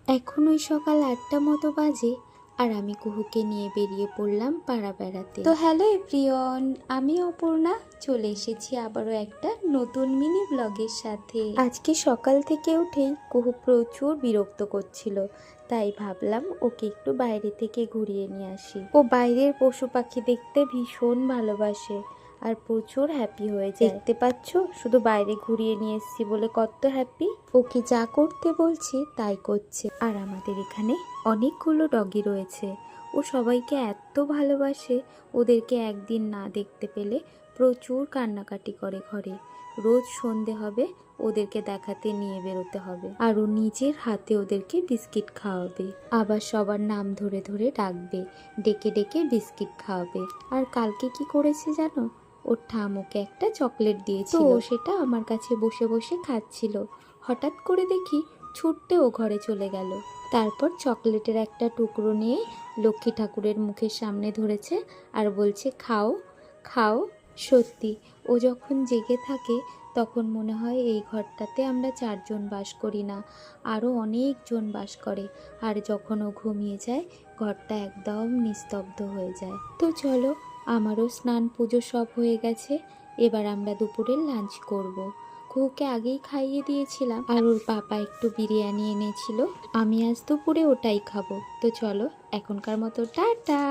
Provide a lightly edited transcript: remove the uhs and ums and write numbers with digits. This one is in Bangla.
এখন ওই সকাল ৮টা মতো বাজে, আর আমি কুহুকে নিয়ে বেরিয়ে পড়লাম পাড়া বেড়াতে। তো হ্যালো এভরিওয়ান, আমি অপর্ণা চলে এসেছি আবারও একটা নতুন মিনি ব্লগের সাথে। আজকে সকাল থেকে উঠেই কুহু প্রচুর বিরক্ত করছিল, তাই ভাবলাম ওকে একটু বাইরে থেকে ঘুরিয়ে নিয়ে আসি। ও বাইরের পশু পাখি দেখতে ভীষণ ভালোবাসে আর প্রচুর হ্যাপি হয়ে যায়। দেখতে পাচ্ছ, শুধু বাইরে ঘুরিয়ে নিয়ে এসেছি বলে কত হ্যাপি। ওকে যা করতে বলছি তাই করছে। আর আমাদের এখানে অনেকগুলো ডগি রয়েছে। ও সবাইকে এত ভালোবাসে, ওদেরকে একদিন না দেখতে পেলে প্রচুর কান্নাকাটি করে ঘরে। রোজ সন্ধে হবে ওদেরকে দেখাতে নিয়ে বেরোতে হবে, আর ও নিজের হাতে ওদেরকে বিস্কিট খাওয়াবে, আবার সবার নাম ধরে ধরে ডাকবে, ডেকে ডেকে বিস্কিট খাওয়াবে। আর কালকে কি করেছে জানো? ওর ঠামুকে একটা চকলেট দিয়েছিল, তো সেটা আমার কাছে বসে বসে খাচ্ছিল। হঠাৎ করে দেখি ছুটতে ও ঘরে চলে গেল। তারপর চকলেটের একটা টুকরো নিয়ে লক্ষ্মী ঠাকুরের মুখের সামনে ধরেছে আর বলছে খাও খাও। সত্যি, ও যখন জেগে থাকে তখন মনে হয় এই ঘরটাতে আমরা 4জন বাস করি না, আরও অনেকজন বাস করে। আর যখন ও ঘুমিয়ে যায় ঘরটা একদম নিস্তব্ধ হয়ে যায়। তো চলো, আমারও স্নান পুজো সব হয়ে গেছে, এবার আমরা দুপুরের লাঞ্চ করব। কুহুকে আগেই খাইয়ে দিয়েছিলাম, আর ওর পাপা একটু বিরিয়ানি এনেছিল, আমি আজ দুপুরে ওটাই খাবো। তো চলো, এখনকার মতো টাটা।